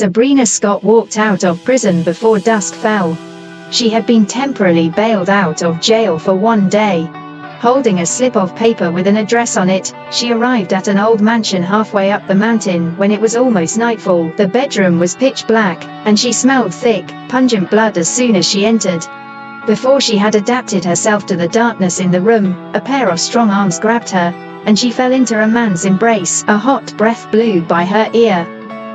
Sabrina Scott walked out of prison before dusk fell. She had been temporarily bailed out of jail for one day. Holding a slip of paper with an address on it, she arrived at an old mansion halfway up the mountain when it was almost nightfall. The bedroom was pitch black, and she smelled thick, pungent blood as soon as she entered. Before she had adapted herself to the darkness in the room, a pair of strong arms grabbed her, and she fell into a man's embrace. A hot breath blew by her ear.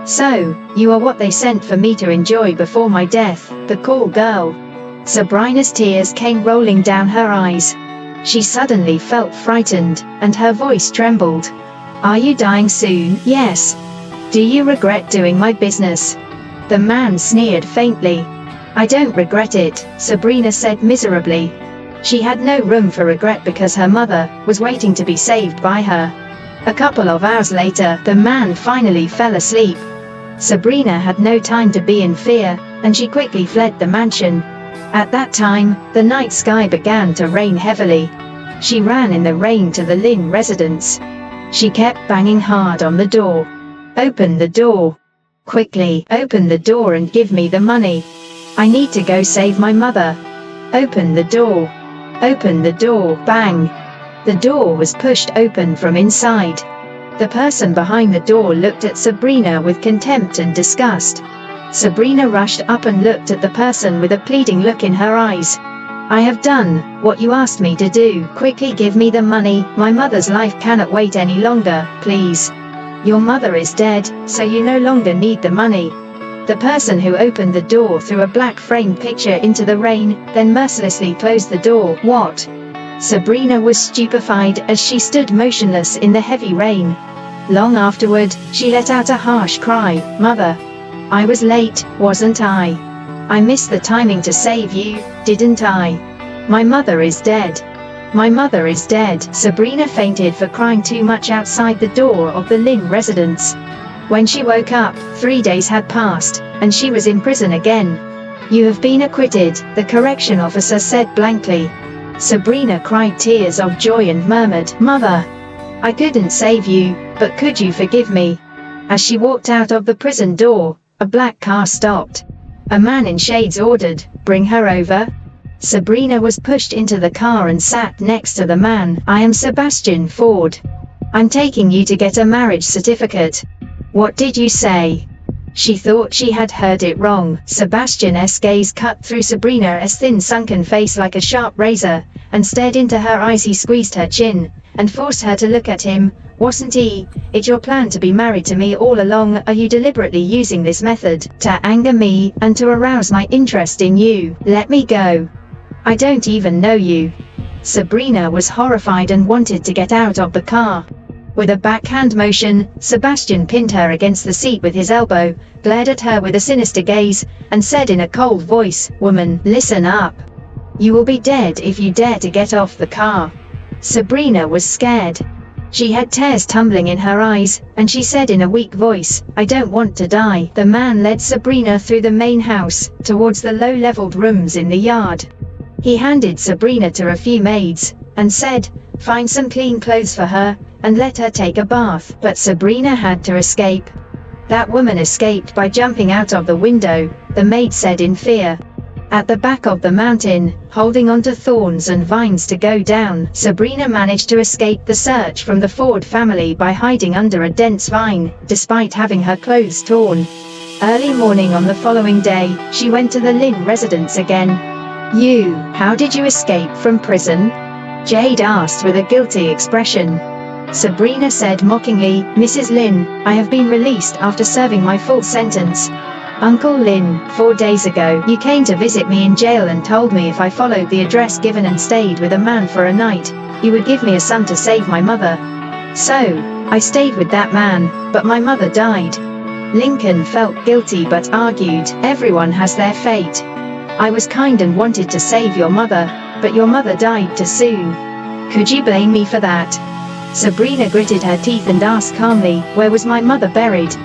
"So, you are what they sent for me to enjoy before my death, the cool girl." Sabrina's tears came rolling down her eyes. She suddenly felt frightened, and her voice trembled. "Are you dying soon?" "Yes." "Do you regret doing my business?" The man sneered faintly. "I don't regret it," Sabrina said miserably. She had no room for regret because her mother was waiting to be saved by her. A couple of hours later, the man finally fell asleep. Sabrina had no time to be in fear, and she quickly fled the mansion. At that time, the night sky began to rain heavily. She ran in the rain to the Lynn residence. She kept banging hard on the door. "Open the door. Quickly, open the door and give me the money. I need to go save my mother. Open the door. Open the door." Bang! The door was pushed open from inside. The person behind the door looked at Sabrina with contempt and disgust. Sabrina rushed up and looked at the person with a pleading look in her eyes. "I have done what you asked me to do. Quickly give me the money. My mother's life cannot wait any longer, please. Your mother is dead, so you no longer need the money." The person who opened the door threw a black framed picture into the rain, then mercilessly closed the door. "What?" Sabrina was stupefied as she stood motionless in the heavy rain. Long afterward, she let out a harsh cry. "Mother, I was late, wasn't I? I missed the timing to save you, didn't I? My mother is dead. My mother is dead." Sabrina fainted for crying too much outside the door of the Lynn residence. When she woke up, 3 days had passed, and she was in prison again. "You have been acquitted," the correction officer said blankly. Sabrina cried tears of joy and murmured, "Mother, I couldn't save you, but could you forgive me?" As she walked out of the prison door, a black car stopped. A man in shades ordered, "Bring her over." Sabrina was pushed into the car and sat next to the man. "I am Sebastian Ford. I'm taking you to get a marriage certificate." "What did you say?" She thought she had heard it wrong. Sebastian's gaze cut through Sabrina's thin sunken face like a sharp razor, and stared into her eyes. He squeezed her chin, and forced her to look at him. "Wasn't it your plan to be married to me all along? Are you deliberately using this method to anger me, and to arouse my interest in you? Let me go. I don't even know you." Sabrina was horrified and wanted to get out of the car. With a backhand motion, Sebastian pinned her against the seat with his elbow, glared at her with a sinister gaze, and said in a cold voice, "Woman, listen up. You will be dead if you dare to get off the car." Sabrina was scared. She had tears tumbling in her eyes, and she said in a weak voice, "I don't want to die." The man led Sabrina through the main house, towards the low-leveled rooms in the yard. He handed Sabrina to a few maids, and said, "Find some clean clothes for her, and let her take a bath." But Sabrina had to escape. "That woman escaped by jumping out of the window," the maid said in fear. At the back of the mountain, holding onto thorns and vines to go down, Sabrina managed to escape the search from the Ford family by hiding under a dense vine, despite having her clothes torn. Early morning on the following day, she went to the Lynn residence again. How did you escape from prison?" Jade asked with a guilty expression. Sabrina said mockingly, "Mrs. Lynn, I have been released after serving my full sentence. Uncle Lynn, 4 days ago, you came to visit me in jail and told me if I followed the address given and stayed with a man for a night, you would give me a son to save my mother. So, I stayed with that man, but my mother died." Lincoln felt guilty but argued, "Everyone has their fate. I was kind and wanted to save your mother, but your mother died too soon. Could you blame me for that?" Sabrina gritted her teeth and asked calmly, "Where was my mother buried?"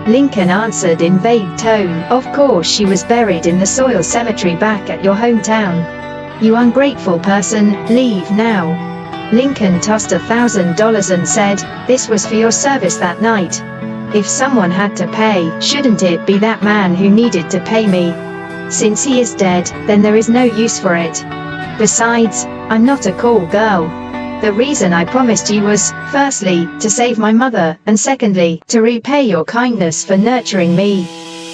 Lincoln answered in vague tone, "Of course she was buried in the soil cemetery back at your hometown. You ungrateful person, leave now." Lincoln tossed $1,000 and said, "This was for your service that night." If someone had to pay, shouldn't it be that man who needed to pay me? Since he is dead, then there is no use for it. Besides, I'm not a call girl. The reason I promised you was, firstly, to save my mother, and secondly, to repay your kindness for nurturing me.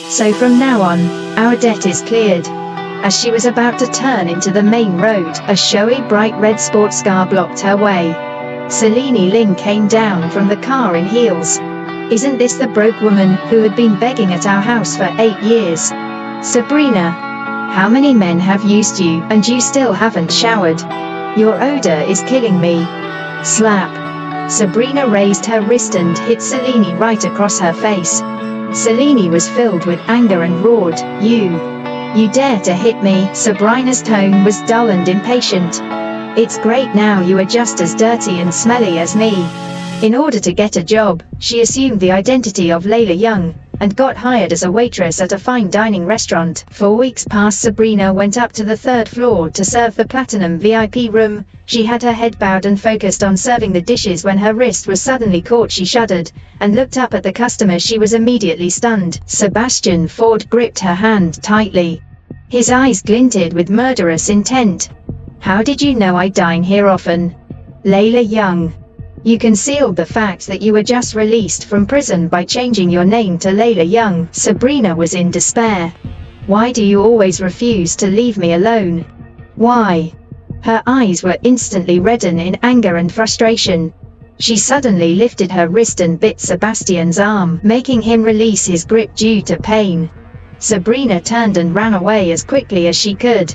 So from now on, our debt is cleared. As she was about to turn into the main road, a showy bright red sports car blocked her way. Selene Ling came down from the car in heels. Isn't this the broke woman who had been begging at our house for 8 years? Sabrina, how many men have used you and you still haven't showered? Your odor is killing me. Slap. Sabrina raised her wrist and hit Selene right across her face. Selene was filled with anger and roared, You dare to hit me? Sabrina's tone was dull and impatient. It's great now you are just as dirty and smelly as me. In order to get a job, she assumed the identity of Layla Young, and got hired as a waitress at a fine dining restaurant. For weeks past, Sabrina went up to the 3rd floor to serve the Platinum VIP room. She had her head bowed and focused on serving the dishes when her wrist was suddenly caught. She shuddered, and looked up at the customer. She was immediately stunned. Sebastian Ford gripped her hand tightly. His eyes glinted with murderous intent. How did you know I dine here often? Layla Young. You concealed the fact that you were just released from prison by changing your name to Layla Young. Sabrina was in despair. Why do you always refuse to leave me alone? Why? Her eyes were instantly reddened in anger and frustration. She suddenly lifted her wrist and bit Sebastian's arm, making him release his grip due to pain. Sabrina turned and ran away as quickly as she could.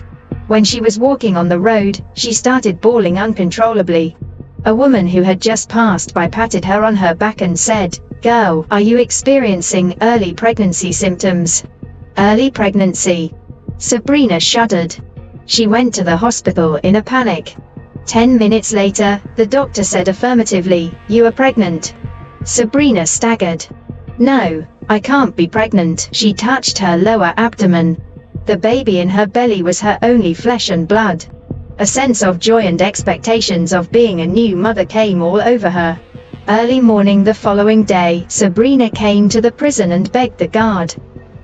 When she was walking on the road, she started bawling uncontrollably. A woman who had just passed by patted her on her back and said, Girl, are you experiencing early pregnancy symptoms? Early pregnancy? Sabrina shuddered. She went to the hospital in a panic. 10 minutes later, the doctor said affirmatively, You are pregnant. Sabrina staggered. No, I can't be pregnant. She touched her lower abdomen. The baby in her belly was her only flesh and blood. A sense of joy and expectations of being a new mother came all over her. Early morning the following day, Sabrina came to the prison and begged the guard.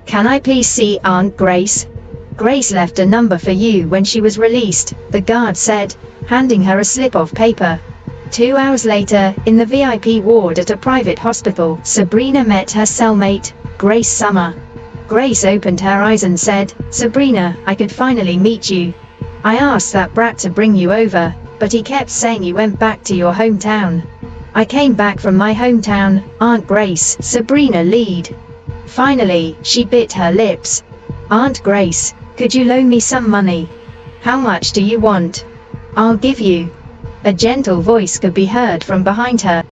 Can I please see Aunt Grace? Grace left a number for you when she was released, the guard said, handing her a slip of paper. 2 hours later, in the VIP ward at a private hospital, Sabrina met her cellmate, Grace Summer. Grace opened her eyes and said, Sabrina, I could finally meet you. I asked that brat to bring you over, but he kept saying you went back to your hometown. I came back from my hometown, Aunt Grace, Sabrina lied. Finally, she bit her lips. Aunt Grace, could you loan me some money? How much do you want? I'll give you. A gentle voice could be heard from behind her.